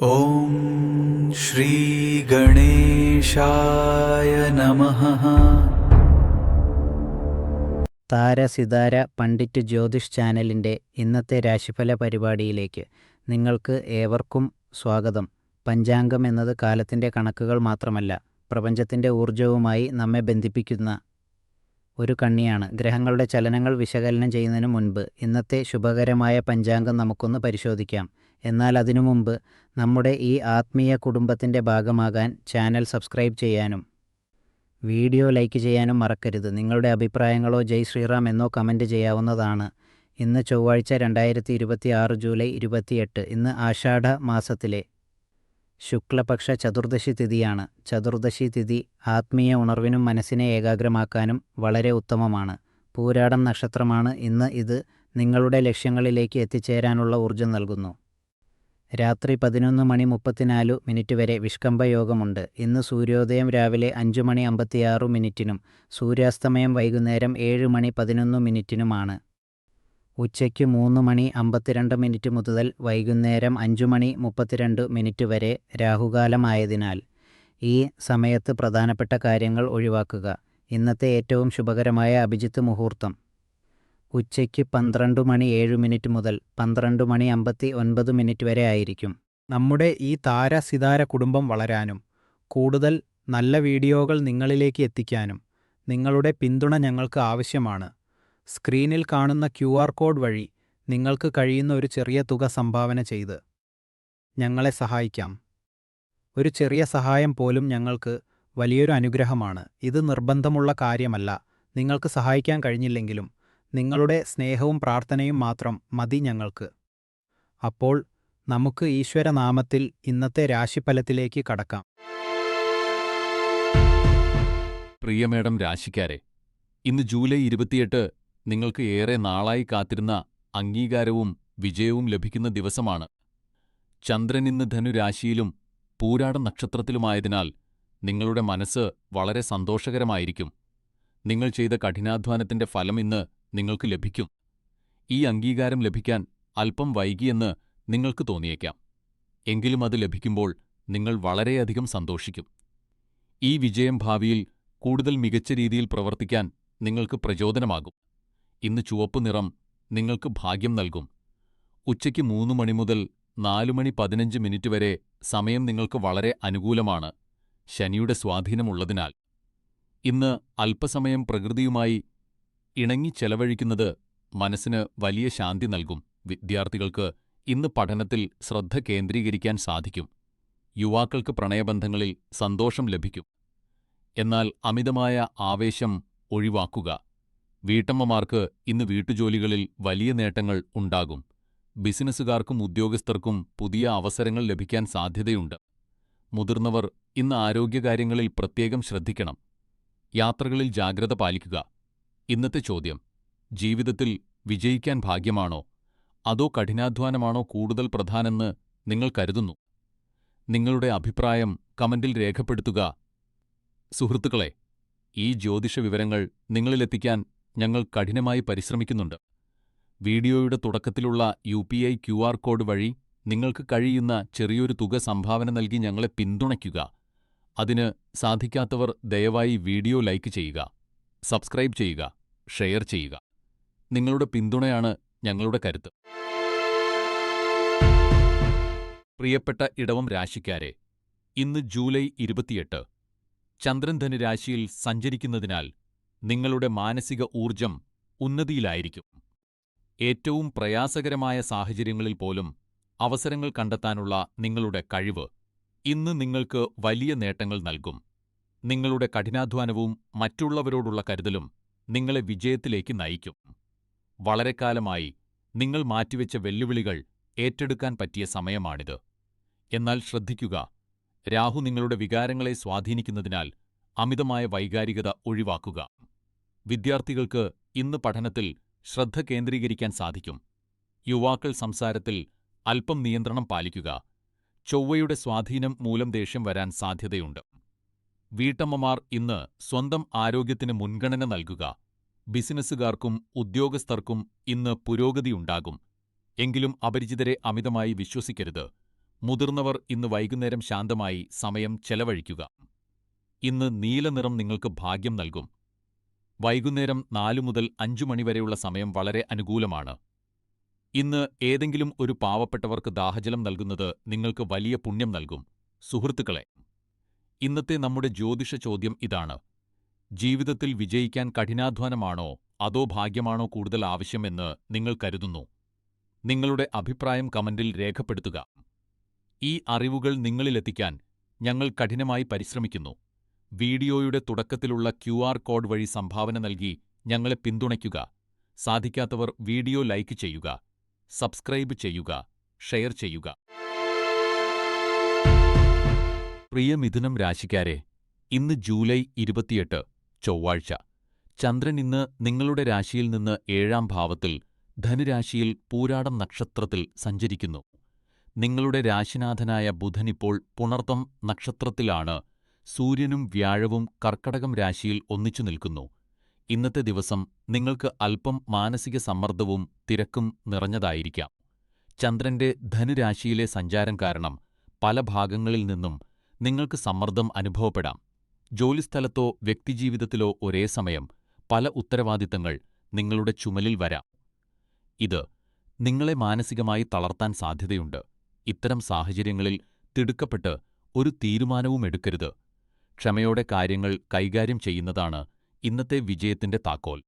ഓം ശ്രീ ഗണേശായ നമഃ. താരസിതാര പണ്ഡിറ്റ് ജ്യോതിഷ് ചാനലിൻ്റെ ഇന്നത്തെ രാശിഫല പരിപാടിയിലേക്ക് നിങ്ങൾക്ക് ഏവർക്കും സ്വാഗതം. പഞ്ചാംഗം എന്നത് കാലത്തിൻ്റെ കണക്കുകൾ മാത്രമല്ല, പ്രപഞ്ചത്തിൻ്റെ ഊർജവുമായി നമ്മെ ബന്ധിപ്പിക്കുന്ന ഒരു കണ്ണിയാണ്. ഗ്രഹങ്ങളുടെ ചലനങ്ങൾ വിശകലനം ചെയ്യുന്നതിന് മുൻപ് ഇന്നത്തെ ശുഭകരമായ പഞ്ചാംഗം നമുക്കൊന്ന് പരിശോധിക്കാം. എന്നാൽ അതിനു മുമ്പ് നമ്മുടെ ഈ ആത്മീയ കുടുംബത്തിൻ്റെ ഭാഗമാകാൻ ചാനൽ സബ്സ്ക്രൈബ് ചെയ്യാനും വീഡിയോ ലൈക്ക് ചെയ്യാനും മറക്കരുത്. നിങ്ങളുടെ അഭിപ്രായങ്ങളോ ജയ് ശ്രീറാം എന്നോ കമൻറ്റ് ചെയ്യാവുന്നതാണ്. ഇന്ന് ചൊവ്വാഴ്ച 2026 ജൂലൈ 28. ഇന്ന് ആഷാഢ മാസത്തിലെ ശുക്ലപക്ഷ ചതുർദശി തിഥിയാണ്. ചതുർദശി തിഥി ആത്മീയ ഉണർവിനും മനസ്സിനെ ഏകാഗ്രമാക്കാനും വളരെ ഉത്തമമാണ്. പൂരാടം നക്ഷത്രമാണ് ഇന്ന്. ഇത് നിങ്ങളുടെ ലക്ഷ്യങ്ങളിലേക്ക് എത്തിച്ചേരാനുള്ള ഊർജ്ജം നൽകുന്നു. രാത്രി 11:34 വരെ വിഷ്കംഭയോഗമുണ്ട്. ഇന്ന് സൂര്യോദയം രാവിലെ 5:56 സൂര്യാസ്തമയം വൈകുന്നേരം 7:11 ഉച്ചയ്ക്ക് 3:52 മുതൽ വൈകുന്നേരം 5:32 വരെ രാഹുകാലമായതിനാൽ ഈ സമയത്ത് പ്രധാനപ്പെട്ട കാര്യങ്ങൾ ഒഴിവാക്കുക. ഇന്നത്തെ ഏറ്റവും ശുഭകരമായ അഭിജിത്ത് മുഹൂർത്തം ഉച്ചയ്ക്ക് 12:07 മുതൽ 12:59 വരെ ആയിരിക്കും. നമ്മുടെ ഈ താരസിതാര കുടുംബം വളരാനും കൂടുതൽ നല്ല വീഡിയോകൾ നിങ്ങളിലേക്ക് എത്തിക്കാനും നിങ്ങളുടെ പിന്തുണ ഞങ്ങൾക്ക് ആവശ്യമാണ്. സ്ക്രീനിൽ കാണുന്ന QR കോഡ് വഴി നിങ്ങൾക്ക് കഴിയുന്ന ഒരു ചെറിയ തുക സംഭാവന ചെയ്ത് ഞങ്ങളെ സഹായിക്കാം. ഒരു ചെറിയ സഹായം പോലും ഞങ്ങൾക്ക് വലിയൊരു അനുഗ്രഹമാണ്. ഇത് നിർബന്ധമുള്ള കാര്യമല്ല. നിങ്ങൾക്ക് സഹായിക്കാൻ കഴിഞ്ഞില്ലെങ്കിലും നിങ്ങളുടെ സ്നേഹവും പ്രാർത്ഥനയും മാത്രം മതി ഞങ്ങൾക്ക്. അപ്പോൾ നമുക്ക് ഈശ്വരനാമത്തിൽ ഇന്നത്തെ രാശിഫലത്തിലേക്ക് കടക്കാം. പ്രിയ മേഡം രാശിക്കാരെ, ഇന്ന് ജൂലൈ 28 നിങ്ങൾക്ക് ഏറെ നാളായി കാത്തിരുന്ന അംഗീകാരവും വിജയവും ലഭിക്കുന്ന ദിവസമാണ്. ചന്ദ്രൻ ഇന്ന് ധനുരാശിയിലും പൂരാട നക്ഷത്രത്തിലുമായതിനാൽ നിങ്ങളുടെ മനസ്സ് വളരെ സന്തോഷകരമായിരിക്കും. നിങ്ങൾ ചെയ്ത കഠിനാധ്വാനത്തിന്റെ ഫലം ഇന്ന് നിങ്ങൾക്ക് ലഭിക്കും. ഈ അംഗീകാരം ലഭിക്കാൻ അല്പം വൈകിയെന്ന് നിങ്ങൾക്ക് തോന്നിയേക്കാം. എങ്കിലും അത് ലഭിക്കുമ്പോൾ നിങ്ങൾ വളരെയധികം സന്തോഷിക്കും. ഈ വിജയം ഭാവിയിൽ കൂടുതൽ മികച്ച രീതിയിൽ പ്രവർത്തിക്കാൻ നിങ്ങൾക്ക് പ്രചോദനമാകും. ഇന്ന് ചുവപ്പ് നിറം നിങ്ങൾക്ക് ഭാഗ്യം നൽകും. ഉച്ചയ്ക്ക് 3 മണി മുതൽ 4:15 വരെ സമയം നിങ്ങൾക്ക് വളരെ അനുകൂലമാണ്, ശനിയുടെ സ്വാധീനമുള്ളതിനാൽ. ഇന്ന് അല്പസമയം പ്രകൃതിയുമായി ഇണങ്ങി ചെലവഴിക്കുന്നത് മനസ്സിന് വലിയ ശാന്തി നൽകും. വിദ്യാർത്ഥികൾക്ക് ഇന്ന് പഠനത്തിൽ ശ്രദ്ധ കേന്ദ്രീകരിക്കാൻ സാധിക്കും. യുവാക്കൾക്ക് പ്രണയബന്ധങ്ങളിൽ സന്തോഷം ലഭിക്കും. എന്നാൽ അമിതമായ ആവേശം ഒഴിവാക്കുക. വീട്ടമ്മമാർക്ക് ഇന്ന് വീട്ടുജോലികളിൽ വലിയ നേട്ടങ്ങൾ ഉണ്ടാകും. ബിസിനസ്സുകാർക്കും ഉദ്യോഗസ്ഥർക്കും പുതിയ അവസരങ്ങൾ ലഭിക്കാൻ സാധ്യതയുണ്ട്. മുതിർന്നവർ ഇന്ന് ആരോഗ്യകാര്യങ്ങളിൽ പ്രത്യേകം ശ്രദ്ധിക്കണം. യാത്രകളിൽ ജാഗ്രത പാലിക്കുക. ഇന്നത്തെ ചോദ്യം: ജീവിതത്തിൽ വിജയിക്കാൻ ഭാഗ്യമാണോ അതോ കഠിനാധ്വാനമാണോ കൂടുതൽ പ്രധാനമെന്ന് നിങ്ങൾ കരുതുന്നു? നിങ്ങളുടെ അഭിപ്രായം കമന്റിൽ രേഖപ്പെടുത്തുക. സുഹൃത്തുക്കളെ, ഈ ജ്യോതിഷ വിവരങ്ങൾ നിങ്ങളിലെത്തിക്കാൻ ഞങ്ങൾ കഠിനമായി പരിശ്രമിക്കുന്നുണ്ട്. വീഡിയോയുടെ തുടക്കത്തിലുള്ള UPI QR കോഡ് വഴി നിങ്ങൾക്ക് കഴിയുന്ന ചെറിയൊരു തുക സംഭാവന നൽകി ഞങ്ങളെ പിന്തുണയ്ക്കുക. അതിന് സാധിക്കാത്തവർ ദയവായി വീഡിയോ ലൈക്ക് ചെയ്യുക, സബ്സ്ക്രൈബ് ചെയ്യുക, ഷെയർ ചെയ്യുക. നിങ്ങളുടെ പിന്തുണയാണ് ഞങ്ങളുടെ കരുത്ത്. പ്രിയപ്പെട്ട ഇടവം രാശിക്കാരെ, ഇന്ന് ജൂലൈ 28. ചന്ദ്രൻ ധനുരാശിയിൽ സഞ്ചരിക്കുന്നതിനാൽ നിങ്ങളുടെ മാനസിക ഊർജം ഉന്നതിയിലായിരിക്കും. ഏറ്റവും പ്രയാസകരമായ സാഹചര്യങ്ങളിൽ പോലും അവസരങ്ങൾ കണ്ടെത്താനുള്ള നിങ്ങളുടെ കഴിവ് ഇന്ന് നിങ്ങൾക്ക് വലിയ നേട്ടങ്ങൾ നൽകും. നിങ്ങളുടെ കഠിനാധ്വാനവും മറ്റുള്ളവരോടുള്ള കരുതലും നിങ്ങളെ വിജയത്തിലേക്ക് നയിക്കും. വളരെക്കാലമായി നിങ്ങൾ മാറ്റിവെച്ച വെല്ലുവിളികൾ ഏറ്റെടുക്കാൻ പറ്റിയ സമയമാണിത്. എന്നാൽ ശ്രദ്ധിക്കുക, രാഹു നിങ്ങളുടെ വികാരങ്ങളെ സ്വാധീനിക്കുന്നതിനാൽ അമിതമായ വൈകാരികത ഒഴിവാക്കുക. വിദ്യാർത്ഥികൾക്ക് ഇന്ന് പഠനത്തിൽ ശ്രദ്ധ കേന്ദ്രീകരിക്കാൻ സാധിക്കും. യുവാക്കൾ സംസാരത്തിൽ അല്പം നിയന്ത്രണം പാലിക്കുക. ചൊവ്വയുടെ സ്വാധീനം മൂലം ദേഷ്യം വരാൻ സാധ്യതയുണ്ട്. വീട്ടമ്മമാർ ഇന്ന് സ്വന്തം ആരോഗ്യത്തിന് മുൻഗണന നൽകുക. ബിസിനസ്സുകാർക്കും ഉദ്യോഗസ്ഥർക്കും ഇന്ന് പുരോഗതിയുണ്ടാകും. എങ്കിലും അപരിചിതരെ അമിതമായി വിശ്വസിക്കരുത്. മുതിർന്നവർ ഇന്ന് വൈകുന്നേരം ശാന്തമായി സമയം ചെലവഴിക്കുക. ഇന്ന് നീലനിറം നിങ്ങൾക്ക് ഭാഗ്യം നൽകും. വൈകുന്നേരം 4 മുതൽ 5 മണിവരെയുള്ള സമയം വളരെ അനുകൂലമാണ്. ഇന്ന് ഏതെങ്കിലും ഒരു പാവപ്പെട്ടവർക്ക് ദാഹജലം നൽകുന്നത് നിങ്ങൾക്ക് വലിയ പുണ്യം നൽകും. സുഹൃത്തുക്കളെ, ഇന്നത്തെ നമ്മുടെ ജ്യോതിഷ ചോദ്യം ഇതാണ്: ജീവിതത്തിൽ വിജയിക്കാൻ കഠിനാധ്വാനമാണോ അതോ ഭാഗ്യമാണോ കൂടുതൽ ആവശ്യമെന്ന് നിങ്ങൾ കരുതുന്നു? നിങ്ങളുടെ അഭിപ്രായം കമന്റിൽ രേഖപ്പെടുത്തുക. ഈ അറിവുകൾ നിങ്ങളിലെത്തിക്കാൻ ഞങ്ങൾ കഠിനമായി പരിശ്രമിക്കുന്നു. വീഡിയോയുടെ തുടക്കത്തിലുള്ള QR കോഡ് വഴി സംഭാവന നൽകി ഞങ്ങളെ പിന്തുണയ്ക്കുക. സാധിക്കാത്തവർ വീഡിയോ ലൈക്ക് ചെയ്യുക, സബ്സ്ക്രൈബ് ചെയ്യുക, ഷെയർ ചെയ്യുക. പ്രിയ മിഥുനം രാശിക്കാരെ, ഇന്ന് ജൂലൈ 28 ചൊവ്വാഴ്ച. ചന്ദ്രൻ ഇന്ന് നിങ്ങളുടെ രാശിയിൽ നിന്ന് 7-ാം ഭാവത്തിൽ ധനുരാശിയിൽ പൂരാടം നക്ഷത്രത്തിൽ സഞ്ചരിക്കുന്നു. നിങ്ങളുടെ രാശിനാഥനായ ബുധനിപ്പോൾ പുണർത്തം നക്ഷത്രത്തിലാണ്. സൂര്യനും വ്യാഴവും കർക്കടകം രാശിയിൽ ഒന്നിച്ചു നിൽക്കുന്നു. ഇന്നത്തെ ദിവസം നിങ്ങൾക്ക് അല്പം മാനസിക സമ്മർദ്ദവും തിരക്കും നിറഞ്ഞതായിരിക്കാം. ചന്ദ്രന്റെ ധനുരാശിയിലെ സഞ്ചാരം കാരണം പല ഭാഗങ്ങളിൽ നിന്നും നിങ്ങൾക്ക് സമ്മർദ്ദം അനുഭവപ്പെടാം. ജോലിസ്ഥലത്തോ വ്യക്തിജീവിതത്തിലോ ഒരേ സമയം പല ഉത്തരവാദിത്തങ്ങൾ നിങ്ങളുടെ ചുമലിൽ വരാം. ഇത് നിങ്ങളെ മാനസികമായി തളർത്താൻ സാധ്യതയുണ്ട്. ഇത്തരം സാഹചര്യങ്ങളിൽ തിടുക്കപ്പെട്ട് ഒരു തീരുമാനവും എടുക്കരുത്. ക്ഷമയോടെ കാര്യങ്ങൾ കൈകാര്യം ചെയ്യുന്നതാണ് ഇന്നത്തെ വിജയത്തിന്റെ താക്കോൽ.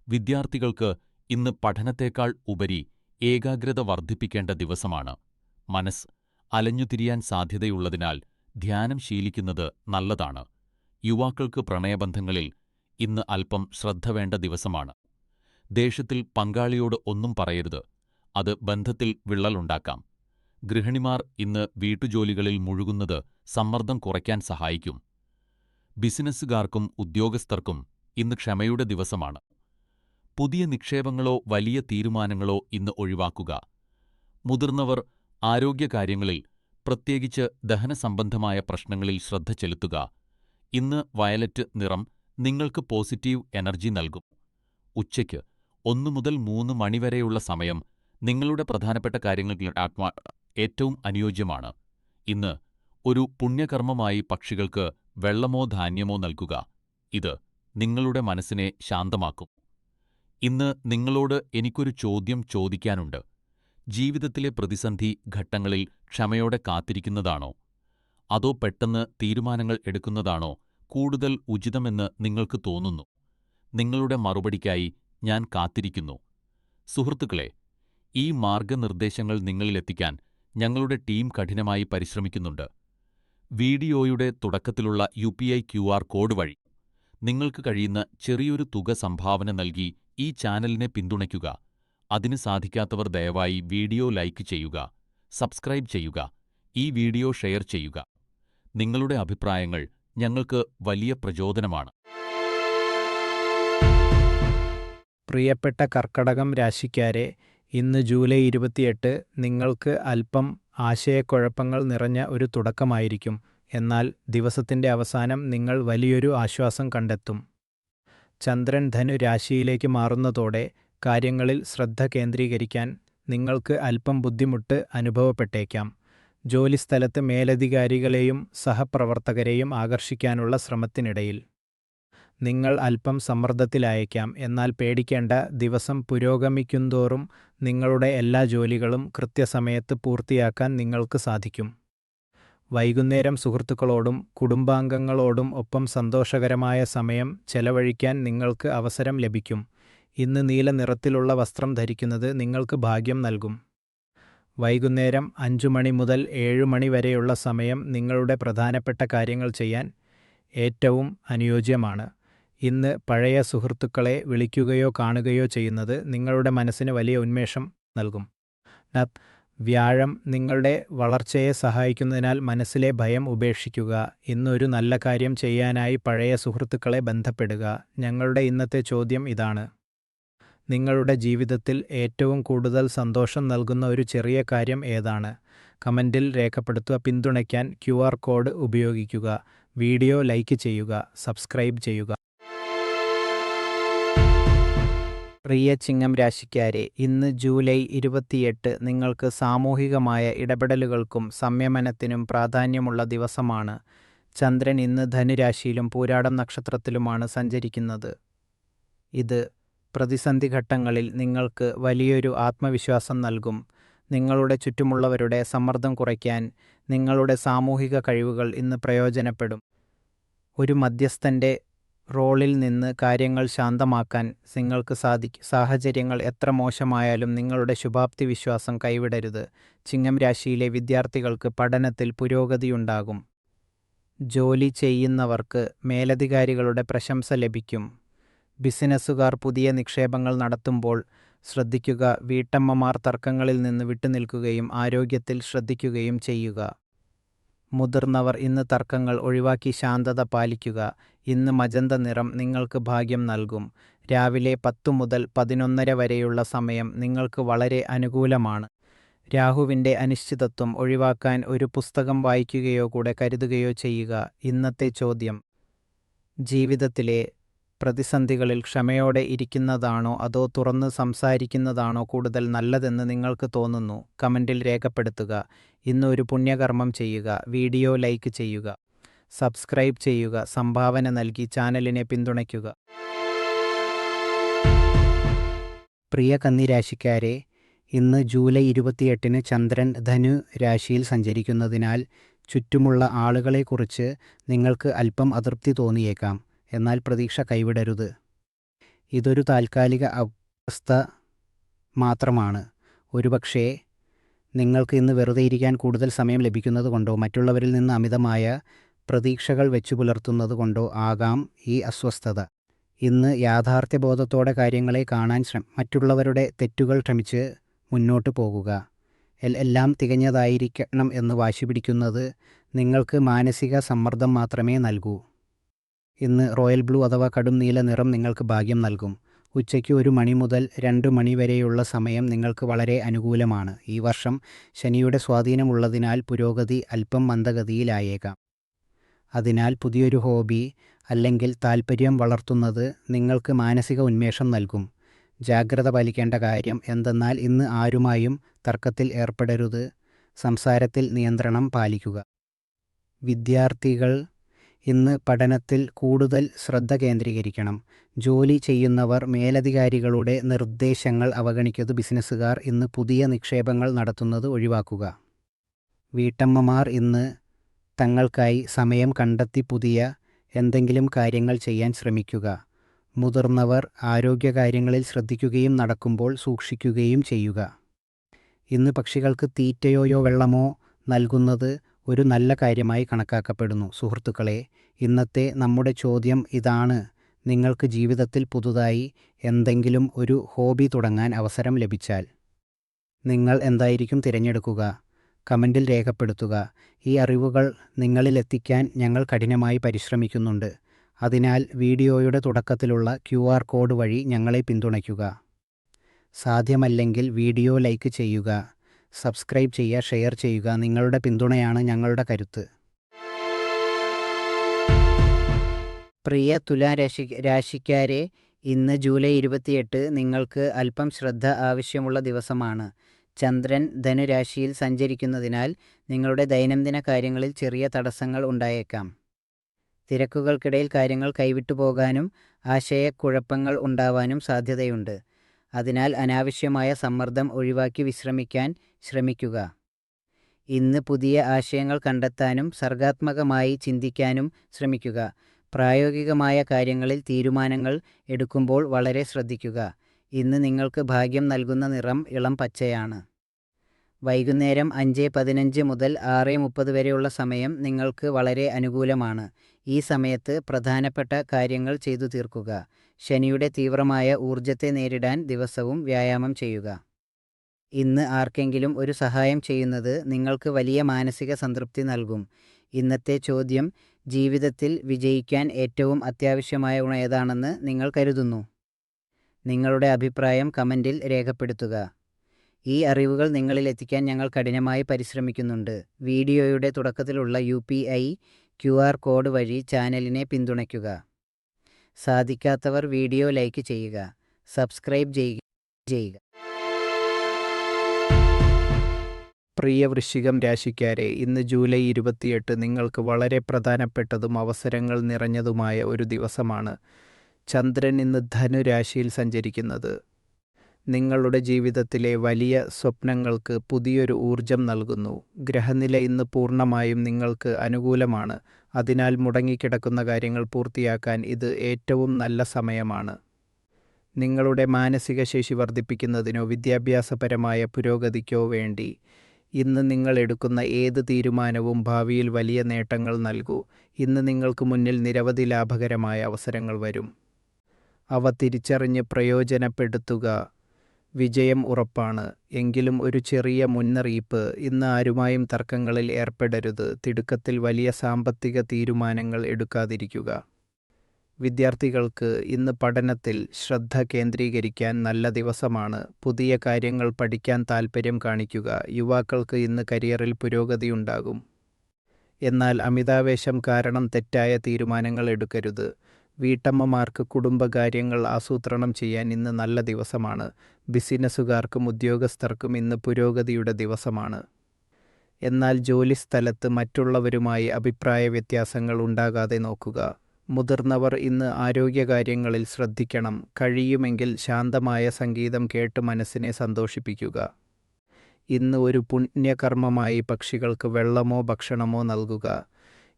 വിദ്യാർത്ഥികൾക്ക് ഇന്ന് പഠനത്തേക്കാൾ ഉപരി ഏകാഗ്രത വർദ്ധിപ്പിക്കേണ്ട ദിവസമാണ്. മനസ്സ് അലഞ്ഞുതിരിയാൻ സാധ്യതയുള്ളതിനാൽ ധ്യാനം ശീലിക്കുന്നത് നല്ലതാണ്. യുവാക്കൾക്ക് പ്രണയബന്ധങ്ങളിൽ ഇന്ന് അല്പം ശ്രദ്ധ വേണ്ട ദിവസമാണ്. ദേഷ്യത്തിൽ പങ്കാളിയോട് ഒന്നും പറയരുത്. അത് ബന്ധത്തിൽ വിള്ളലുണ്ടാക്കാം. ഗൃഹിണിമാർ ഇന്ന് വീട്ടുജോലികളിൽ മുഴുകുന്നത് സമ്മർദ്ദം കുറയ്ക്കാൻ സഹായിക്കും. ബിസിനസ്സുകാർക്കും ഉദ്യോഗസ്ഥർക്കും ഇന്ന് ക്ഷമയുടെ ദിവസമാണ്. പുതിയ നിക്ഷേപങ്ങളോ വലിയ തീരുമാനങ്ങളോ ഇന്ന് ഒഴിവാക്കുക. മുതിർന്നവർ ആരോഗ്യകാര്യങ്ങളിൽ, പ്രത്യേകിച്ച് ദഹനസംബന്ധമായ പ്രശ്നങ്ങളിൽ ശ്രദ്ധ ചെലുത്തുക. ഇന്ന് വയലറ്റ് നിറം നിങ്ങൾക്ക് പോസിറ്റീവ് എനർജി നൽകും. ഉച്ചയ്ക്ക് 1 മുതൽ 3 മണിവരെയുള്ള സമയം നിങ്ങളുടെ പ്രധാനപ്പെട്ട കാര്യങ്ങൾക്ക് ഏറ്റവും അനുയോജ്യമാണ്. ഇന്ന് ഒരു പുണ്യകർമ്മമായി പക്ഷികൾക്ക് വെള്ളമോ ധാന്യമോ നൽകുക. ഇത് നിങ്ങളുടെ മനസ്സിനെ ശാന്തമാക്കും. ഇന്ന് നിങ്ങളോട് എനിക്കൊരു ചോദ്യം ചോദിക്കാനുണ്ട്. ജീവിതത്തിലെ പ്രതിസന്ധി ഘട്ടങ്ങളിൽ ക്ഷമയോടെ കാത്തിരിക്കുന്നതാണോ അതോ പെട്ടെന്ന് തീരുമാനങ്ങൾ എടുക്കുന്നതാണോ കൂടുതൽ ഉചിതമെന്ന് നിങ്ങൾക്ക് തോന്നുന്നു? നിങ്ങളുടെ മറുപടിക്കായി ഞാൻ കാത്തിരിക്കുന്നു. സുഹൃത്തുക്കളെ, ഈ മാർഗനിർദ്ദേശങ്ങൾ നിങ്ങളിലെത്തിക്കാൻ ഞങ്ങളുടെ ടീം കഠിനമായി പരിശ്രമിക്കുന്നുണ്ട്. വീഡിയോയുടെ തുടക്കത്തിലുള്ള UPI QR കോഡ് വഴി നിങ്ങൾക്ക് കഴിയുന്ന ചെറിയൊരു തുക സംഭാവന നൽകി ഈ ചാനലിനെ പിന്തുണയ്ക്കുക. അതിന് സാധിക്കാത്തവർ ദയവായി വീഡിയോ ലൈക്ക് ചെയ്യുക, സബ്സ്ക്രൈബ് ചെയ്യുക, ഈ വീഡിയോ ഷെയർ ചെയ്യുക. നിങ്ങളുടെ അഭിപ്രായങ്ങൾ ഞങ്ങൾക്ക് വലിയ പ്രചോദനമാണ്. പ്രിയപ്പെട്ട കർക്കടകം രാശിക്കാരെ, ഇന്ന് ജൂലൈ 28 നിങ്ങൾക്ക് അല്പം ആശയക്കുഴപ്പങ്ങൾ നിറഞ്ഞ ഒരു തുടക്കമായിരിക്കും. എന്നാൽ ദിവസത്തിന്റെ അവസാനം നിങ്ങൾ വലിയൊരു ആശ്വാസം കണ്ടെത്തും. ചന്ദ്രൻ ധനു രാശിയിലേക്ക് മാറുന്നതോടെ കാര്യങ്ങളിൽ ശ്രദ്ധ കേന്ദ്രീകരിക്കാൻ നിങ്ങൾക്ക് അല്പം ബുദ്ധിമുട്ട് അനുഭവപ്പെട്ടേക്കാം. ജോലിസ്ഥലത്ത് മേലധികാരികളെയും സഹപ്രവർത്തകരെയും ആകർഷിക്കാനുള്ള ശ്രമത്തിനിടയിൽ നിങ്ങൾ അല്പം സമ്മർദ്ദത്തിലായേക്കാം. എന്നാൽ പേടിക്കേണ്ട, ദിവസം പുരോഗമിക്കുന്തോറും നിങ്ങളുടെ എല്ലാ ജോലികളും കൃത്യസമയത്ത് പൂർത്തിയാക്കാൻ നിങ്ങൾക്ക് സാധിക്കും. വൈകുന്നേരം സുഹൃത്തുക്കളോടും കുടുംബാംഗങ്ങളോടും ഒപ്പം സന്തോഷകരമായ സമയം ചെലവഴിക്കാൻ നിങ്ങൾക്ക് അവസരം ലഭിക്കും. ഇന്ന് നീല നിറത്തിലുള്ള വസ്ത്രം ധരിക്കുന്നത് നിങ്ങൾക്ക് ഭാഗ്യം നൽകും. വൈകുന്നേരം 5 മണി മുതൽ 7 മണി വരെയുള്ള സമയം നിങ്ങളുടെ പ്രധാനപ്പെട്ട കാര്യങ്ങൾ ചെയ്യാൻ ഏറ്റവും അനുയോജ്യമാണ്. ഇന്ന് പഴയ സുഹൃത്തുക്കളെ വിളിക്കുകയോ കാണുകയോ ചെയ്യുന്നത് നിങ്ങളുടെ മനസ്സിന് വലിയ ഉന്മേഷം നൽകും. വ്യാഴം നിങ്ങളുടെ വളർച്ചയെ സഹായിക്കുന്നതിനാൽ മനസ്സിലെ ഭയം ഉപേക്ഷിക്കുക. ഇന്നൊരു നല്ല കാര്യം ചെയ്യാനായി പഴയ സുഹൃത്തുക്കളെ ബന്ധപ്പെടുക. ഞങ്ങളുടെ ഇന്നത്തെ ചോദ്യം ഇതാണ്: നിങ്ങളുടെ ജീവിതത്തിൽ ഏറ്റവും കൂടുതൽ സന്തോഷം നൽകുന്ന ഒരു ചെറിയ കാര്യം ഏതാണ്? കമന്റിൽ രേഖപ്പെടുത്തുക. പിന്തുണയ്ക്കാൻ QR കോഡ് ഉപയോഗിക്കുക. വീഡിയോ ലൈക്ക് ചെയ്യുക, സബ്സ്ക്രൈബ് ചെയ്യുക. പ്രിയ ചിങ്ങം രാശിക്കാരെ, ഇന്ന് ജൂലൈ 28 നിങ്ങൾക്ക് സാമൂഹികമായ ഇടപെടലുകൾക്കും സംയമനത്തിനും പ്രാധാന്യമുള്ള ദിവസമാണ്. ചന്ദ്രൻ ഇന്ന് ധനുരാശിയിലും പൂരാടം നക്ഷത്രത്തിലുമാണ് സഞ്ചരിക്കുന്നത്. ഇത് പ്രതിസന്ധി ഘട്ടങ്ങളിൽ നിങ്ങൾക്ക് വലിയൊരു ആത്മവിശ്വാസം നൽകും. നിങ്ങളുടെ ചുറ്റുമുള്ളവരുടെ സമ്മർദ്ദം കുറയ്ക്കാൻ നിങ്ങളുടെ സാമൂഹിക കഴിവുകൾ ഇന്ന് പ്രയോജനപ്പെടും. ഒരു മധ്യസ്ഥൻ്റെ റോളിൽ നിന്ന് കാര്യങ്ങൾ ശാന്തമാക്കാൻ നിങ്ങൾക്ക് സാധിക്കും. സാഹചര്യങ്ങൾ എത്ര മോശമായാലും നിങ്ങളുടെ ശുഭാപ്തി വിശ്വാസം കൈവിടരുത്. ചിങ്ങം രാശിയിലെ വിദ്യാർത്ഥികൾക്ക് പഠനത്തിൽ പുരോഗതിയുണ്ടാകും. ജോലി ചെയ്യുന്നവർക്ക് മേലധികാരികളുടെ പ്രശംസ ലഭിക്കും. ബിസിനസ്സുകാർ പുതിയ നിക്ഷേപങ്ങൾ നടത്തുമ്പോൾ ശ്രദ്ധിക്കുക. വീട്ടമ്മമാർ തർക്കങ്ങളിൽ നിന്ന് വിട്ടുനിൽക്കുകയും ആരോഗ്യത്തിൽ ശ്രദ്ധിക്കുകയും ചെയ്യുക. മുതിർന്നവർ ഇന്ന് തർക്കങ്ങൾ ഒഴിവാക്കി ശാന്തത പാലിക്കുക. ഇന്ന് മജന്ത നിറം നിങ്ങൾക്ക് ഭാഗ്യം നൽകും. രാവിലെ 10 മുതൽ 11:30 വരെയുള്ള സമയം നിങ്ങൾക്ക് വളരെ അനുകൂലമാണ്. രാഹുവിൻ്റെ അനിശ്ചിതത്വം ഒഴിവാക്കാൻ ഒരു പുസ്തകം വായിക്കുകയോ കൂടെ കരുതുകയോ ചെയ്യുക. ഇന്നത്തെ ചോദ്യം: ജീവിതത്തിലെ പ്രതിസന്ധികളിൽ ക്ഷമയോടെ ഇരിക്കുന്നതാണോ അതോ തുറന്ന് സംസാരിക്കുന്നതാണോ കൂടുതൽ നല്ലതെന്ന് നിങ്ങൾക്ക് തോന്നുന്നു? കമൻറ്റിൽ രേഖപ്പെടുത്തുക. ഇന്ന് ഒരു പുണ്യകർമ്മം ചെയ്യുക. വീഡിയോ ലൈക്ക് ചെയ്യുക, സബ്സ്ക്രൈബ് ചെയ്യുക, സംഭാവന നൽകി ചാനലിനെ പിന്തുണയ്ക്കുക. പ്രിയ കന്നി രാശിക്കാരെ, ഇന്ന് ജൂലൈ 28 ചന്ദ്രൻ ധനു രാശിയിൽ സഞ്ചരിക്കുന്നതിനാൽ ചുറ്റുമുള്ള ആളുകളെക്കുറിച്ച് നിങ്ങൾക്ക് അല്പം അതൃപ്തി തോന്നിയേക്കാം. എന്നാൽ പ്രതീക്ഷ കൈവിടരുത്. ഇതൊരു താൽക്കാലിക അവസ്ഥ മാത്രമാണ്. ഒരുപക്ഷേ നിങ്ങൾക്ക് ഇന്ന് വെറുതെ ഇരിക്കാൻ കൂടുതൽ സമയം ലഭിക്കുന്നത് കൊണ്ടോ മറ്റുള്ളവരിൽ നിന്ന് അമിതമായ പ്രതീക്ഷകൾ വെച്ചു പുലർത്തുന്നത് കൊണ്ടോ ആകാം ഈ അസ്വസ്ഥത. ഇന്ന് യാഥാർത്ഥ്യബോധത്തോടെ കാര്യങ്ങളെ കാണാൻ മറ്റുള്ളവരുടെ തെറ്റുകൾ ക്ഷമിച്ച് മുന്നോട്ട് പോകുക. എല്ലാം തികഞ്ഞതായിരിക്കണം എന്ന് വാശി പിടിക്കുന്നത് നിങ്ങൾക്ക് മാനസിക സമ്മർദ്ദം മാത്രമേ നൽകൂ. ഇന്ന് റോയൽ ബ്ലൂ അഥവാ കടും നീല നിറം നിങ്ങൾക്ക് ഭാഗ്യം നൽകും. ഉച്ചയ്ക്ക് 1 മണി മുതൽ 2 മണി വരെയുള്ള സമയം നിങ്ങൾക്ക് വളരെ അനുകൂലമാണ്. ഈ വർഷം ശനിയുടെ സ്വാധീനമുള്ളതിനാൽ പുരോഗതി അല്പം മന്ദഗതിയിലായേക്കാം. അതിനാൽ പുതിയൊരു ഹോബി അല്ലെങ്കിൽ താൽപ്പര്യം വളർത്തുന്നത് നിങ്ങൾക്ക് മാനസിക ഉന്മേഷം നൽകും. ജാഗ്രത പാലിക്കേണ്ട കാര്യം എന്തെന്നാൽ ഇന്ന് ആരുമായും തർക്കത്തിൽ ഏർപ്പെടരുത്. സംസാരത്തിൽ നിയന്ത്രണം പാലിക്കുക. വിദ്യാർത്ഥികൾ ഇന്ന് പഠനത്തിൽ കൂടുതൽ ശ്രദ്ധ കേന്ദ്രീകരിക്കണം. ജോലി ചെയ്യുന്നവർ മേലധികാരികളുടെ നിർദ്ദേശങ്ങൾ അവഗണിക്കരുത്. ബിസിനസ്സുകാർ ഇന്ന് പുതിയ നിക്ഷേപങ്ങൾ നടത്തുന്നത് ഒഴിവാക്കുക. വീട്ടമ്മമാർ ഇന്ന് തങ്ങൾക്കായി സമയം കണ്ടെത്തി പുതിയ എന്തെങ്കിലും കാര്യങ്ങൾ ചെയ്യാൻ ശ്രമിക്കുക. മുതിർന്നവർ ആരോഗ്യകാര്യങ്ങളിൽ ശ്രദ്ധിക്കുകയും നടക്കുമ്പോൾ സൂക്ഷിക്കുകയും ചെയ്യുക. ഇന്ന് പക്ഷികൾക്ക് തീറ്റയോ വെള്ളമോ നൽകുന്നത് ഒരു നല്ല കാര്യമായി കണക്കാക്കപ്പെടുന്നു. സുഹൃത്തുക്കളെ, ഇന്നത്തെ നമ്മുടെ ചോദ്യം ഇതാണ്: നിങ്ങൾക്ക് ജീവിതത്തിൽ പുതുതായി എന്തെങ്കിലും ഒരു ഹോബി തുടങ്ങാൻ അവസരം ലഭിച്ചാൽ നിങ്ങൾ എന്തായിരിക്കും തിരഞ്ഞെടുക്കുക? കമൻറ്റിൽ രേഖപ്പെടുത്തുക. ഈ അറിവുകൾ നിങ്ങളിലെത്തിക്കാൻ ഞങ്ങൾ കഠിനമായി പരിശ്രമിക്കുന്നുണ്ട്. അതിനാൽ വീഡിയോയുടെ തുടക്കത്തിലുള്ള QR കോഡ് വഴി ഞങ്ങളെ പിന്തുണയ്ക്കുക. സാധ്യമല്ലെങ്കിൽ വീഡിയോ ലൈക്ക് ചെയ്യുക, സബ്സ്ക്രൈബ് ചെയ്യുക, ഷെയർ ചെയ്യുക. നിങ്ങളുടെ പിന്തുണയാണ് ഞങ്ങളുടെ കരുത്ത്. പ്രിയ രാശിക്കാരെ, ഇന്ന് ജൂലൈ 28 നിങ്ങൾക്ക് അല്പം ശ്രദ്ധ ആവശ്യമുള്ള ദിവസമാണ്. ചന്ദ്രൻ ധനുരാശിയിൽ സഞ്ചരിക്കുന്നതിനാൽ നിങ്ങളുടെ ദൈനംദിന കാര്യങ്ങളിൽ ചെറിയ തടസ്സങ്ങൾ ഉണ്ടായേക്കാം. തിരക്കുകൾക്കിടയിൽ കാര്യങ്ങൾ കൈവിട്ടു പോകാനും ആശയക്കുഴപ്പങ്ങൾ ഉണ്ടാവാനും സാധ്യതയുണ്ട്. അതിനാൽ അനാവശ്യമായ സമ്മർദ്ദം ഒഴിവാക്കി വിശ്രമിക്കാൻ ശ്രമിക്കുക. ഇന്ന് പുതിയ ആശയങ്ങൾ കണ്ടെത്താനും സർഗാത്മകമായി ചിന്തിക്കാനും ശ്രമിക്കുക. പ്രായോഗികമായ കാര്യങ്ങളിൽ തീരുമാനങ്ങൾ എടുക്കുമ്പോൾ വളരെ ശ്രദ്ധിക്കുക. ഇന്ന് നിങ്ങൾക്ക് ഭാഗ്യം നൽകുന്ന നിറം ഇളം പച്ചയാണ്. വൈകുന്നേരം 5:15 മുതൽ 6:30 വരെയുള്ള സമയം നിങ്ങൾക്ക് വളരെ അനുകൂലമാണ്. ഈ സമയത്ത് പ്രധാനപ്പെട്ട കാര്യങ്ങൾ ചെയ്തു തീർക്കുക. ശനിയുടെ തീവ്രമായ ഊർജത്തെ നേരിടാൻ ദിവസവും വ്യായാമം ചെയ്യുക. ഇന്ന് ആർക്കെങ്കിലും ഒരു സഹായം ചെയ്യുന്നത് നിങ്ങൾക്ക് വലിയ മാനസിക സംതൃപ്തി നൽകും. ഇന്നത്തെ ചോദ്യം: ജീവിതത്തിൽ വിജയിക്കാൻ ഏറ്റവും അത്യാവശ്യമായ ഗുണം ഏതാണെന്ന് നിങ്ങൾ കരുതുന്നു? നിങ്ങളുടെ അഭിപ്രായം കമൻറ്റിൽ രേഖപ്പെടുത്തുക. ഈ അറിവുകൾ നിങ്ങളിൽ എത്തിക്കാൻ ഞങ്ങൾ കഠിനമായി പരിശ്രമിക്കുന്നുണ്ട്. വീഡിയോയുടെ തുടക്കത്തിലുള്ള UPI QR കോഡ് വഴി ചാനലിനെ പിന്തുണയ്ക്കുക. സാധിക്കാത്തവർ വീഡിയോ ലൈക്ക് ചെയ്യുക, സബ്സ്ക്രൈബ് ചെയ്യുക. പ്രിയ വൃശ്ചികം രാശിക്കാരെ, ഇന്ന് ജൂലൈ 28 നിങ്ങൾക്ക് വളരെ പ്രധാനപ്പെട്ടതും അവസരങ്ങൾ നിറഞ്ഞതുമായ ഒരു ദിവസമാണ്. ചന്ദ്രൻ ഇന്ന് ധനുരാശിയിൽ സഞ്ചരിക്കുന്നത് നിങ്ങളുടെ ജീവിതത്തിലെ വലിയ സ്വപ്നങ്ങൾക്ക് പുതിയൊരു ഊർജം നൽകുന്നു. ഗ്രഹനില ഇന്ന് പൂർണ്ണമായും നിങ്ങൾക്ക് അനുകൂലമാണ്. അതിനാൽ മുടങ്ങിക്കിടക്കുന്ന കാര്യങ്ങൾ പൂർത്തിയാക്കാൻ ഇത് ഏറ്റവും നല്ല സമയമാണ്. നിങ്ങളുടെ മാനസിക ശേഷി വർദ്ധിപ്പിക്കുന്നതിനോ വിദ്യാഭ്യാസപരമായ പുരോഗതിക്കോ വേണ്ടി ഇന്ന് നിങ്ങൾ എടുക്കുന്ന ഏത് തീരുമാനവും ഭാവിയിൽ വലിയ നേട്ടങ്ങൾ നൽകൂ. ഇന്ന് നിങ്ങൾക്ക് മുന്നിൽ നിരവധി ലാഭകരമായ അവസരങ്ങൾ വരും. അവ തിരിച്ചറിഞ്ഞ് പ്രയോജനപ്പെടുത്തുക. വിജയം ഉറപ്പാണ്. എങ്കിലും ഒരു ചെറിയ മുന്നറിയിപ്പ്: ഇന്ന് ആരുമായും തർക്കങ്ങളിൽ ഏർപ്പെടരുത്. തിടുക്കത്തിൽ വലിയ സാമ്പത്തിക തീരുമാനങ്ങൾ എടുക്കാതിരിക്കുക. വിദ്യാർത്ഥികൾക്ക് ഇന്ന് പഠനത്തിൽ ശ്രദ്ധ കേന്ദ്രീകരിക്കാൻ നല്ല ദിവസമാണ്. പുതിയ കാര്യങ്ങൾ പഠിക്കാൻ താൽപ്പര്യം കാണിക്കുക. യുവാക്കൾക്ക് ഇന്ന് കരിയറിൽ പുരോഗതിയുണ്ടാകും. എന്നാൽ അമിതാവേശം കാരണം തെറ്റായ തീരുമാനങ്ങൾ എടുക്കരുത്. വീട്ടമ്മമാർക്ക് കുടുംബകാര്യങ്ങൾ ആസൂത്രണം ചെയ്യാൻ ഇന്ന് നല്ല ദിവസമാണ്. ബിസിനസ്സുകാർക്കും ഉദ്യോഗസ്ഥർക്കും ഇന്ന് പുരോഗതിയുടെ ദിവസമാണ്. എന്നാൽ ജോലിസ്ഥലത്ത് മറ്റുള്ളവരുമായി അഭിപ്രായ വ്യത്യാസങ്ങൾ ഉണ്ടാകാതെ നോക്കുക. മുതിർന്നവർ ഇന്ന് ആരോഗ്യകാര്യങ്ങളിൽ ശ്രദ്ധിക്കണം. കഴിയുമെങ്കിൽ ശാന്തമായ സംഗീതം കേട്ട് മനസ്സിനെ സന്തോഷിപ്പിക്കുക. ഇന്ന് ഒരു പുണ്യകർമ്മമായി പക്ഷികൾക്ക് വെള്ളമോ ഭക്ഷണമോ നൽകുക.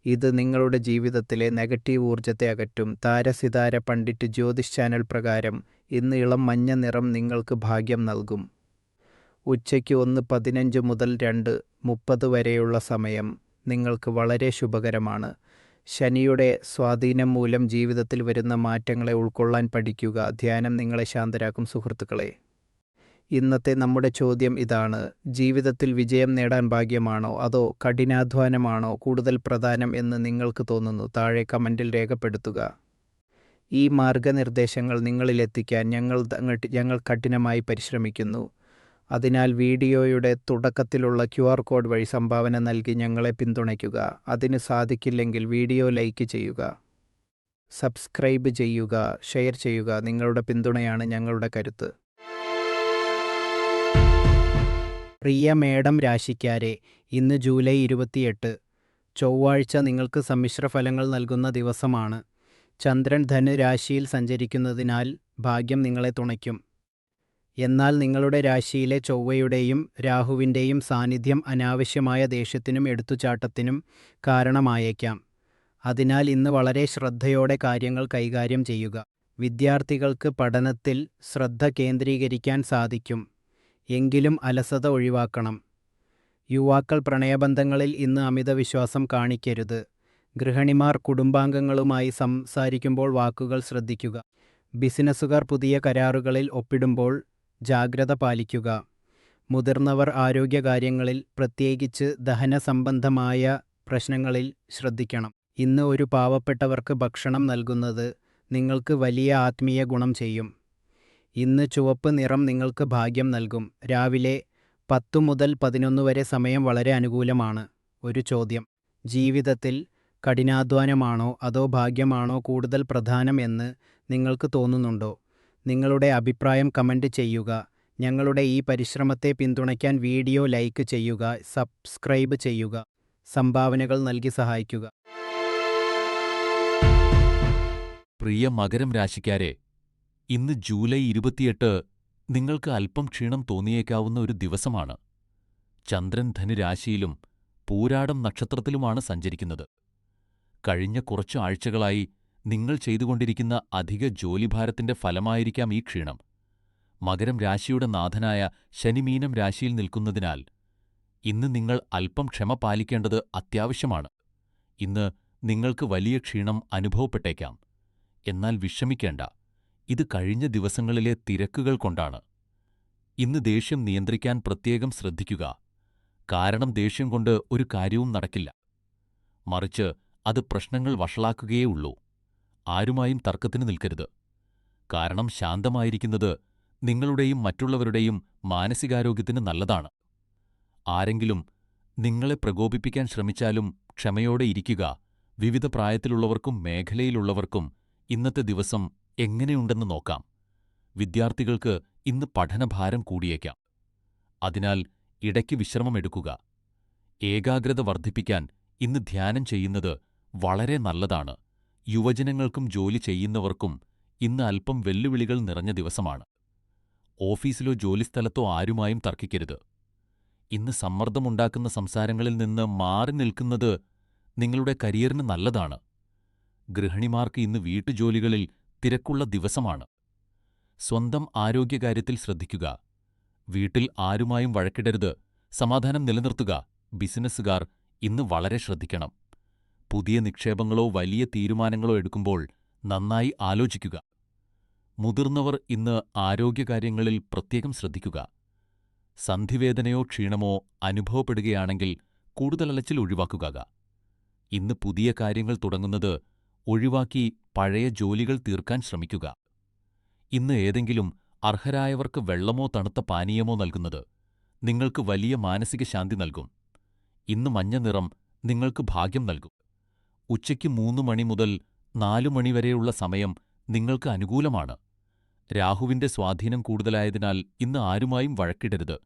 ഇത് നിങ്ങളുടെ ജീവിതത്തിലെ നെഗറ്റീവ് ഊർജത്തെ അകറ്റും. താരസിതാര പണ്ഡിറ്റ് ജ്യോതിഷ് ചാനൽ പ്രകാരം ഇന്ന് ഇളം മഞ്ഞ നിറം നിങ്ങൾക്ക് ഭാഗ്യം നൽകും. ഉച്ചയ്ക്ക് 1:15 മുതൽ 2:30 വരെയുള്ള സമയം നിങ്ങൾക്ക് വളരെ ശുഭകരമാണ്. ശനിയുടെ സ്വാധീനം മൂലം ജീവിതത്തിൽ വരുന്ന മാറ്റങ്ങളെ ഉൾക്കൊള്ളാൻ പഠിക്കുക. ധ്യാനം നിങ്ങളെ ശാന്തരാക്കും. സുഹൃത്തുക്കളെ, ഇന്നത്തെ നമ്മുടെ ചോദ്യം ഇതാണ്: ജീവിതത്തിൽ വിജയം നേടാൻ ഭാഗ്യമാണോ അതോ കഠിനാധ്വാനമാണോ കൂടുതൽ പ്രധാനം എന്ന് നിങ്ങൾക്ക് തോന്നുന്നു? താഴെ കമൻറ്റിൽ രേഖപ്പെടുത്തുക. ഈ മാർഗനിർദ്ദേശങ്ങൾ നിങ്ങളിലെത്തിക്കാൻ ഞങ്ങൾ കഠിനമായി പരിശ്രമിക്കുന്നു. അതിനാൽ വീഡിയോയുടെ തുടക്കത്തിലുള്ള QR കോഡ് വഴി സംഭാവന നൽകി ഞങ്ങളെ പിന്തുണയ്ക്കുക. അതിന് സാധിക്കില്ലെങ്കിൽ വീഡിയോ ലൈക്ക് ചെയ്യുക, സബ്സ്ക്രൈബ് ചെയ്യുക, ഷെയർ ചെയ്യുക. നിങ്ങളുടെ പിന്തുണയാണ് ഞങ്ങളുടെ കരുത്ത്. പ്രിയ മേടം രാശിക്കാരെ, ഇന്ന് ജൂലൈ 28 ചൊവ്വാഴ്ച നിങ്ങൾക്ക് സമ്മിശ്ര ഫലങ്ങൾ നൽകുന്ന ദിവസമാണ്. ചന്ദ്രൻ ധനുരാശിയിൽ സഞ്ചരിക്കുന്നതിനാൽ ഭാഗ്യം നിങ്ങളെ തുണയ്ക്കും. എന്നാൽ നിങ്ങളുടെ രാശിയിലെ ചൊവ്വയുടെയും രാഹുവിൻ്റെയും സാന്നിധ്യം അനാവശ്യമായ ദേഷ്യത്തിനും എടുത്തുചാട്ടത്തിനും കാരണമായേക്കാം. അതിനാൽ ഇന്ന് വളരെ ശ്രദ്ധയോടെ കാര്യങ്ങൾ കൈകാര്യം ചെയ്യുക. വിദ്യാർത്ഥികൾക്ക് പഠനത്തിൽ ശ്രദ്ധ കേന്ദ്രീകരിക്കാൻ സാധിക്കും. എങ്കിലും അലസത ഒഴിവാക്കണം. യുവാക്കൾ പ്രണയബന്ധങ്ങളിൽ ഇന്ന് അമിതവിശ്വാസം കാണിക്കരുത്. ഗൃഹിണിമാർ കുടുംബാംഗങ്ങളുമായി സംസാരിക്കുമ്പോൾ വാക്കുകൾ ശ്രദ്ധിക്കുക. ബിസിനസ്സുകാർ പുതിയ കരാറുകളിൽ ഒപ്പിടുമ്പോൾ ജാഗ്രത പാലിക്കുക. മുതിർന്നവർ ആരോഗ്യകാര്യങ്ങളിൽ, പ്രത്യേകിച്ച് ദഹന സംബന്ധമായ പ്രശ്നങ്ങളിൽ ശ്രദ്ധിക്കണം. ഇന്ന് ഒരു പാവപ്പെട്ടവർക്ക് ഭക്ഷണം നൽകുന്നത് നിങ്ങൾക്ക് വലിയ ആത്മീയ ഗുണം ചെയ്യും. ഇന്ന് ചുവപ്പ് നിറം നിങ്ങൾക്ക് ഭാഗ്യം നൽകും. രാവിലെ 10 മുതൽ 11 വരെ സമയം വളരെ അനുകൂലമാണ്. ഒരു ചോദ്യം: ജീവിതത്തിൽ കഠിനാധ്വാനമാണോ അതോ ഭാഗ്യമാണോ കൂടുതൽ പ്രധാനം എന്ന് നിങ്ങൾക്ക് തോന്നുന്നുണ്ടോ? നിങ്ങളുടെ അഭിപ്രായം കമൻറ്റ് ചെയ്യുക. ഞങ്ങളുടെ ഈ പരിശ്രമത്തെ പിന്തുണയ്ക്കാൻ വീഡിയോ ലൈക്ക് ചെയ്യുക, സബ്സ്ക്രൈബ് ചെയ്യുക, സംഭാവനകൾ നൽകി സഹായിക്കുക. പ്രിയ മകരം രാശിക്കാരെ, ഇന്ന് ജൂലൈ 28 നിങ്ങൾക്ക് അല്പം ക്ഷീണം തോന്നിയേക്കാവുന്ന ഒരു ദിവസമാണ്. ചന്ദ്രൻ ധനുരാശിയിലും പൂരാടം നക്ഷത്രത്തിലുമാണ് സഞ്ചരിക്കുന്നത്. കഴിഞ്ഞ കുറച്ചു ആഴ്ചകളായി നിങ്ങൾ ചെയ്തുകൊണ്ടിരിക്കുന്ന അധിക ജോലിഭാരത്തിന്റെ ഫലമായിരിക്കാം ഈ ക്ഷീണം. മകരം രാശിയുടെ നാഥനായ ശനി മീനം രാശിയിൽ നിൽക്കുന്നതിനാൽ ഇന്ന് നിങ്ങൾ അല്പം ക്ഷമ പാലിക്കേണ്ടത് അത്യാവശ്യമാണ്. ഇന്ന് നിങ്ങൾക്ക് വലിയ ക്ഷീണം അനുഭവപ്പെട്ടേക്കാം. എന്നാൽ വിഷമിക്കേണ്ട, ഇത് കഴിഞ്ഞ ദിവസങ്ങളിലെ തിരക്കുകൾ കൊണ്ടാണ്. ഇന്ന് ദേഷ്യം നിയന്ത്രിക്കാൻ പ്രത്യേകം ശ്രദ്ധിക്കുക. കാരണം ദേഷ്യം കൊണ്ട് ഒരു കാര്യവും നടക്കില്ല. മറിച്ച് അത് പ്രശ്നങ്ങൾ വഷളാക്കുകയേ ഉള്ളൂ. ആരുമായും തർക്കത്തിന് നിൽക്കരുത്. കാരണം ശാന്തമായിരിക്കുന്നത് നിങ്ങളുടെയും മറ്റുള്ളവരുടെയും മാനസികാരോഗ്യത്തിന് നല്ലതാണ്. ആരെങ്കിലും നിങ്ങളെ പ്രകോപിപ്പിക്കാൻ ശ്രമിച്ചാലും ക്ഷമയോടെ ഇരിക്കുക. വിവിധ പ്രായത്തിലുള്ളവർക്കും മേഖലയിലുള്ളവർക്കും ഇന്നത്തെ ദിവസം എങ്ങനെയുണ്ടെന്ന് നോക്കാം. വിദ്യാർത്ഥികൾക്ക് ഇന്ന് പഠനഭാരം കൂടിയേക്കാം. അതിനാൽ ഇടയ്ക്ക് വിശ്രമമെടുക്കുക. ഏകാഗ്രത വർദ്ധിപ്പിക്കാൻ ഇന്ന് ധ്യാനം ചെയ്യുന്നത് വളരെ നല്ലതാണ്. യുവജനങ്ങൾക്കും ജോലി ചെയ്യുന്നവർക്കും ഇന്ന് അല്പം വെല്ലുവിളികൾ നിറഞ്ഞ ദിവസമാണ്. ഓഫീസിലോ ജോലിസ്ഥലത്തോ ആരുമായും തർക്കിക്കരുത്. ഇന്ന് സമ്മർദ്ദമുണ്ടാക്കുന്ന സംസാരങ്ങളിൽ നിന്ന് മാറി നിൽക്കുന്നത് നിങ്ങളുടെ കരിയറിന് നല്ലതാണ്. ഗൃഹിണിമാർക്ക് ഇന്ന് വീട്ടുജോലികളിൽ തിരക്കുള്ള ദിവസമാണ്. സ്വന്തം ആരോഗ്യകാര്യത്തിൽ ശ്രദ്ധിക്കുക. വീട്ടിൽ ആരുമായും വഴക്കിടരുത്. സമാധാനം നിലനിർത്തുക. ബിസിനസ്സുകാർ ഇന്ന് വളരെ ശ്രദ്ധിക്കണം. പുതിയ നിക്ഷേപങ്ങളോ വലിയ തീരുമാനങ്ങളോ എടുക്കുമ്പോൾ നന്നായി ആലോചിക്കുക. മുതിർന്നവർ ഇന്ന് ആരോഗ്യകാര്യങ്ങളിൽ പ്രത്യേകം ശ്രദ്ധിക്കുക. സന്ധിവേദനയോ ക്ഷീണമോ അനുഭവപ്പെടുകയാണെങ്കിൽ കൂടുതൽ അലച്ചിൽ ഒഴിവാക്കുക. ഇന്ന് പുതിയ കാര്യങ്ങൾ തുടങ്ങുന്നത് ഒഴിവാക്കി പഴയ ജോലികൾ തീർക്കാൻ ശ്രമിക്കുക. ഇന്ന് ഏതെങ്കിലും അർഹരായവർക്ക് വെള്ളമോ തണുത്ത പാനീയമോ നൽകുന്നത് നിങ്ങൾക്ക് വലിയ മാനസിക ശാന്തി നൽകും. ഇന്ന് മഞ്ഞ നിറം നിങ്ങൾക്ക് ഭാഗ്യം നൽകും. ഉച്ചയ്ക്ക് 3 മണി മുതൽ 4 മണി വരെയുള്ള സമയം നിങ്ങൾക്ക് അനുകൂലമാണ്. രാഹുവിന്റെ സ്വാധീനം കൂടുതലായതിനാൽ ഇന്ന് ആരുമായും വഴക്കിടരുത്.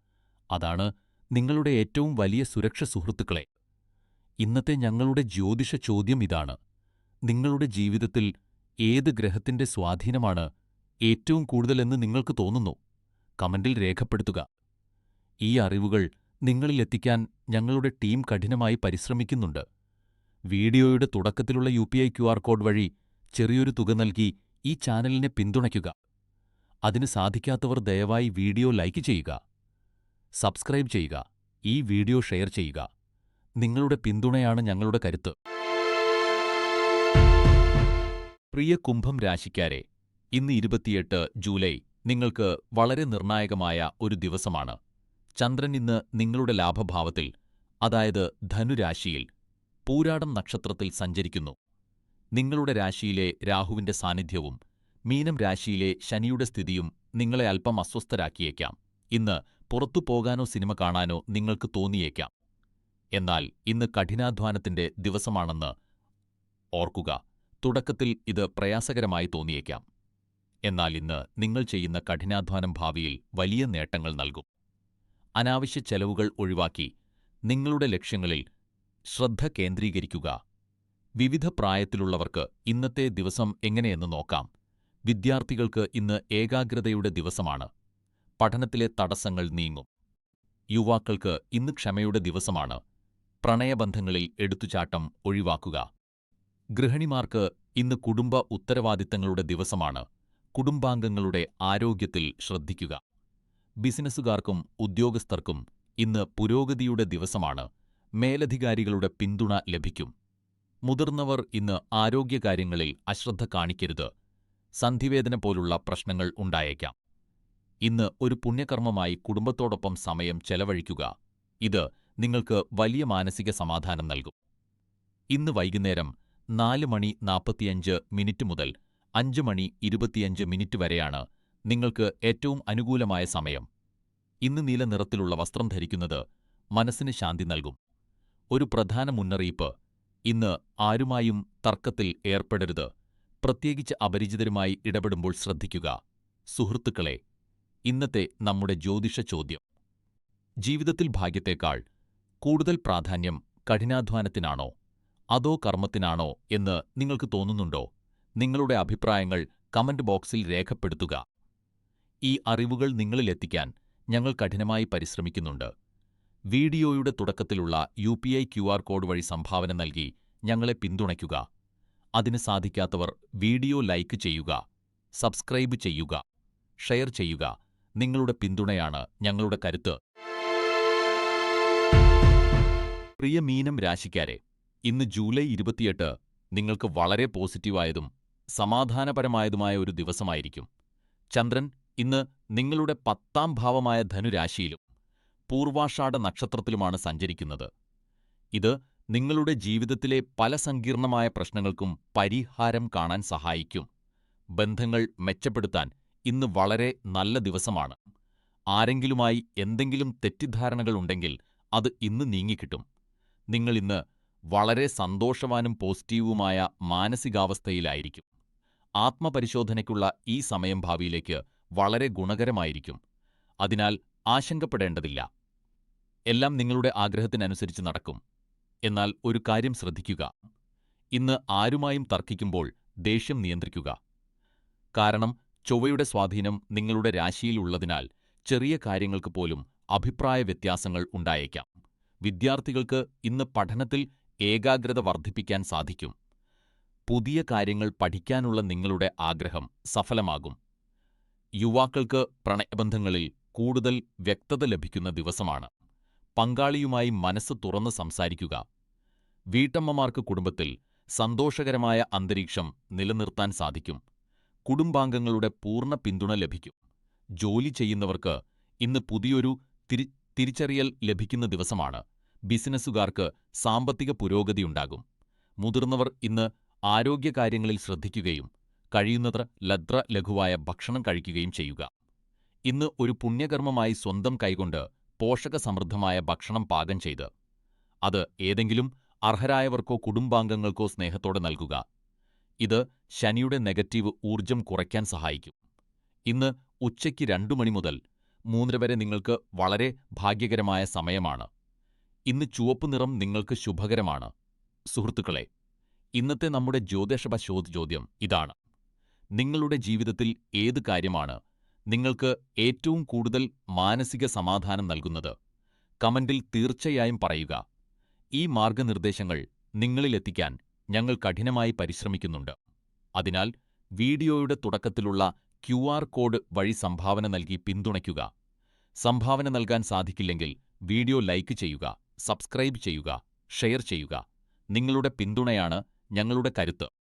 അതാണ് നിങ്ങളുടെ ഏറ്റവും വലിയ സുരക്ഷ, സുഹൃത്തുക്കളെ. ഇന്നത്തെ ഞങ്ങളുടെ ജ്യോതിഷ ചോദ്യം ഇതാണ്: നിങ്ങളുടെ ജീവിതത്തിൽ ഏത് ഗ്രഹത്തിന്റെ സ്വാധീനമാണ് ഏറ്റവും കൂടുതലെന്ന് നിങ്ങൾക്ക് തോന്നുന്നു? കമന്റിൽ രേഖപ്പെടുത്തുക. ഈ അറിവുകൾ നിങ്ങളിലെത്തിക്കാൻ ഞങ്ങളുടെ ടീം കഠിനമായി പരിശ്രമിക്കുന്നുണ്ട്. വീഡിയോയുടെ തുടക്കത്തിലുള്ള UPI QR കോഡ് വഴി ചെറിയൊരു തുക നൽകി ഈ ചാനലിനെ പിന്തുണയ്ക്കുക. അതിന് സാധിക്കാത്തവർ ദയവായി വീഡിയോ ലൈക്ക് ചെയ്യുക, സബ്സ്ക്രൈബ് ചെയ്യുക, ഈ വീഡിയോ ഷെയർ ചെയ്യുക. നിങ്ങളുടെ പിന്തുണയാണ് ഞങ്ങളുടെ കരുത്ത്. പ്രിയ കുംഭം രാശിക്കാരെ, ഇന്ന് 28 ജൂലൈ നിങ്ങൾക്ക് വളരെ നിർണായകമായ ഒരു ദിവസമാണ്. ചന്ദ്രൻ ഇന്ന് നിങ്ങളുടെ ലാഭഭാവത്തിൽ, അതായത് ധനുരാശിയിൽ, പൂരാടം നക്ഷത്രത്തിൽ സഞ്ചരിക്കുന്നു. നിങ്ങളുടെ രാശിയിലെ രാഹുവിന്റെ സാന്നിധ്യവും മീനം രാശിയിലെ ശനിയുടെ സ്ഥിതിയും നിങ്ങളെ അല്പം അസ്വസ്ഥരാക്കിയേക്കാം. ഇന്ന് പുറത്തു പോകാനോ സിനിമ കാണാനോ നിങ്ങൾക്ക് തോന്നിയേക്കാം. എന്നാൽ ഇന്ന് കഠിനാധ്വാനത്തിന്റെ ദിവസമാണെന്ന് ഓർക്കുക. തുടക്കത്തിൽ ഇത് പ്രയാസകരമായി തോന്നിയേക്കാം. എന്നാൽ ഇന്ന് നിങ്ങൾ ചെയ്യുന്ന കഠിനാധ്വാനം ഭാവിയിൽ വലിയ നേട്ടങ്ങൾ നൽകും. അനാവശ്യ ചെലവുകൾ ഒഴിവാക്കി നിങ്ങളുടെ ലക്ഷ്യങ്ങളിൽ ശ്രദ്ധ കേന്ദ്രീകരിക്കുക. വിവിധ പ്രായത്തിലുള്ളവർക്ക് ഇന്നത്തെ ദിവസം എങ്ങനെയെന്ന് നോക്കാം. വിദ്യാർത്ഥികൾക്ക് ഇന്ന് ഏകാഗ്രതയുടെ ദിവസമാണ്. പഠനത്തിലെ തടസ്സങ്ങൾ നീങ്ങും. യുവാക്കൾക്ക് ഇന്ന് ക്ഷമയുടെ ദിവസമാണ്. പ്രണയബന്ധങ്ങളിൽ എടുത്തുചാട്ടം ഒഴിവാക്കുക. ഗൃഹിണിമാർക്ക് ഇന്ന് കുടുംബ ഉത്തരവാദിത്തങ്ങളുടെ ദിവസമാണ്. കുടുംബാംഗങ്ങളുടെ ആരോഗ്യത്തിൽ ശ്രദ്ധിക്കുക. ബിസിനസ്സുകാർക്കും ഉദ്യോഗസ്ഥർക്കും ഇന്ന് പുരോഗതിയുടെ ദിവസമാണ്. മേലധികാരികളുടെ പിന്തുണ ലഭിക്കും. മുതിർന്നവർ ഇന്ന് ആരോഗ്യകാര്യങ്ങളിൽ അശ്രദ്ധ കാണിക്കരുത്. സന്ധിവേദന പോലുള്ള പ്രശ്നങ്ങൾ ഉണ്ടായേക്കാം. ഇന്ന് ഒരു പുണ്യകർമ്മമായി കുടുംബത്തോടൊപ്പം സമയം ചെലവഴിക്കുക. ഇത് നിങ്ങൾക്ക് വലിയ മാനസിക സമാധാനം നൽകും. ഇന്ന് വൈകുന്നേരം 4:45 മുതൽ 5:25 വരെയാണ് നിങ്ങൾക്ക് ഏറ്റവും അനുകൂലമായ സമയം. ഇന്ന് നീല നിറത്തിലുള്ള വസ്ത്രം ധരിക്കുന്നത് മനസ്സിന് ശാന്തി നൽകും. ഒരു പ്രധാന മുന്നറിയിപ്പ്: ഇന്ന് ആരുമായും തർക്കത്തിൽ ഏർപ്പെടരുത്. പ്രത്യേകിച്ച് അപരിചിതരുമായി ഇടപെടുമ്പോൾ ശ്രദ്ധിക്കുക. സുഹൃത്തുക്കളെ, ഇന്നത്തെ നമ്മുടെ ജ്യോതിഷ ചോദ്യം: ജീവിതത്തിൽ ഭാഗ്യത്തേക്കാൾ കൂടുതൽ പ്രാധാന്യം കഠിനാധ്വാനത്തിനാണോ അതോ കർമ്മത്തിനാണോ എന്ന് നിങ്ങൾക്ക് തോന്നുന്നുണ്ടോ? നിങ്ങളുടെ അഭിപ്രായങ്ങൾ കമന്റ് ബോക്സിൽ രേഖപ്പെടുത്തുക. ഈ അറിവുകൾ നിങ്ങളിലെത്തിക്കാൻ ഞങ്ങൾ കഠിനമായി പരിശ്രമിക്കുന്നുണ്ട്. വീഡിയോയുടെ തുടക്കത്തിലുള്ള UPI QR കോഡ് വഴി സംഭാവന നൽകി ഞങ്ങളെ പിന്തുണയ്ക്കുക. അതിന് സാധിക്കാത്തവർ വീഡിയോ ലൈക്ക് ചെയ്യുക, സബ്സ്ക്രൈബ് ചെയ്യുക, ഷെയർ ചെയ്യുക. നിങ്ങളുടെ പിന്തുണയാണ് ഞങ്ങളുടെ കരുത്ത്. പ്രിയ മീനം രാശിക്കാരെ, ഇന്ന് ജൂലൈ 28 നിങ്ങൾക്ക് വളരെ പോസിറ്റീവായതും സമാധാനപരമായതുമായ ഒരു ദിവസമായിരിക്കും. ചന്ദ്രൻ ഇന്ന് നിങ്ങളുടെ 10ാം ഭാവമായ ധനുരാശിയിലും പൂർവാഷാഢ നക്ഷത്രത്തിലുമാണ് സഞ്ചരിക്കുന്നത്. ഇത് നിങ്ങളുടെ ജീവിതത്തിലെ പല സങ്കീർണമായ പ്രശ്നങ്ങൾക്കും പരിഹാരം കാണാൻ സഹായിക്കും. ബന്ധങ്ങൾ മെച്ചപ്പെടുത്താൻ ഇന്ന് വളരെ നല്ല ദിവസമാണ്. ആരെങ്കിലുമായി എന്തെങ്കിലും തെറ്റിദ്ധാരണകൾ ഉണ്ടെങ്കിൽ അത് ഇന്ന് നീങ്ങിക്കിട്ടും. നിങ്ങൾ ഇന്ന് വളരെ സന്തോഷവാനും പോസിറ്റീവുമായ മാനസികാവസ്ഥയിലായിരിക്കും. ആത്മപരിശോധനയ്ക്കുള്ള ഈ സമയം ഭാവിയിലേക്ക് വളരെ ഗുണകരമായിരിക്കും. അതിനാൽ ആശങ്കപ്പെടേണ്ടതില്ല. എല്ലാം നിങ്ങളുടെ ആഗ്രഹത്തിനനുസരിച്ച് നടക്കും. എന്നാൽ ഒരു കാര്യം ശ്രദ്ധിക്കുക. ഇന്ന് ആരുമായും തർക്കിക്കുമ്പോൾ ദേഷ്യം നിയന്ത്രിക്കുക. കാരണം ചൊവ്വയുടെ സ്വാധീനം നിങ്ങളുടെ രാശിയിൽ ഉള്ളതിനാൽ ചെറിയ കാര്യങ്ങൾക്ക് പോലും അഭിപ്രായ വ്യത്യാസങ്ങൾ ഉണ്ടായേക്കാം. വിദ്യാർത്ഥികൾക്ക് ഇന്ന് പഠനത്തിൽ ഏകാഗ്രത വർദ്ധിപ്പിക്കാൻ സാധിക്കും. പുതിയ കാര്യങ്ങൾ പഠിക്കാനുള്ള നിങ്ങളുടെ ആഗ്രഹം സഫലമാകും. യുവാക്കൾക്ക് പ്രണയബന്ധങ്ങളിൽ കൂടുതൽ വ്യക്തത ലഭിക്കുന്ന ദിവസമാണ്. പങ്കാളിയുമായി മനസ്സ് തുറന്ന് സംസാരിക്കുക. വീട്ടമ്മമാർക്ക് കുടുംബത്തിൽ സന്തോഷകരമായ അന്തരീക്ഷം നിലനിർത്താൻ സാധിക്കും. കുടുംബാംഗങ്ങളുടെ പൂർണ്ണ പിന്തുണ ലഭിക്കും. ജോലി ചെയ്യുന്നവർക്ക് ഇന്ന് പുതിയൊരു തിരിച്ചറിയൽ ലഭിക്കുന്ന ദിവസമാണ്. ബിസിനസ്സുകാർക്ക് സാമ്പത്തിക പുരോഗതിയുണ്ടാകും. മുതിർന്നവർ ഇന്ന് ആരോഗ്യകാര്യങ്ങളിൽ ശ്രദ്ധിക്കുകയും കഴിയുന്നത്ര ലഘുവായ ഭക്ഷണം കഴിക്കുകയും ചെയ്യുക. ഇന്ന് ഒരു പുണ്യകർമ്മമായി സ്വന്തം കൈകൊണ്ട് പോഷകസമൃദ്ധമായ ഭക്ഷണം പാകം ചെയ്ത് അത് ഏതെങ്കിലും അർഹരായവർക്കോ കുടുംബാംഗങ്ങൾക്കോ സ്നേഹത്തോടെ നൽകുക. ഇത് ശനിയുടെ നെഗറ്റീവ് ഊർജം കുറയ്ക്കാൻ സഹായിക്കും. ഇന്ന് ഉച്ചയ്ക്ക് 2 മണി മുതൽ 3 വരെ നിങ്ങൾക്ക് വളരെ ഭാഗ്യകരമായ സമയമാണ്. ഇന്ന് ചുവപ്പ് നിറം നിങ്ങൾക്ക് ശുഭകരമാണ്. സുഹൃത്തുക്കളെ, ഇന്നത്തെ നമ്മുടെ ജ്യോതിഷ ചോദ്യം ഇതാണ്: നിങ്ങളുടെ ജീവിതത്തിൽ ഏത് കാര്യമാണ് നിങ്ങൾക്ക് ഏറ്റവും കൂടുതൽ മാനസിക സമാധാനം നൽകുന്നത്? കമന്റിൽ തീർച്ചയായും പറയുക. ഈ മാർഗനിർദ്ദേശങ്ങൾ നിങ്ങളിലെത്തിക്കാൻ ഞങ്ങൾ കഠിനമായി പരിശ്രമിക്കുന്നുണ്ട്. അതിനാൽ വീഡിയോയുടെ തുടക്കത്തിലുള്ള QR കോഡ് വഴി സംഭാവന നൽകി പിന്തുണയ്ക്കുക. സംഭാവന നൽകാൻ സാധിക്കില്ലെങ്കിൽ വീഡിയോ ലൈക്ക് ചെയ്യുക, സബ്സ്ക്രൈബ് ചെയ്യുക, ഷെയർ ചെയ്യുക. നിങ്ങളുടെ പിന്തുണയാണ് ഞങ്ങളുടെ കരുത്ത്.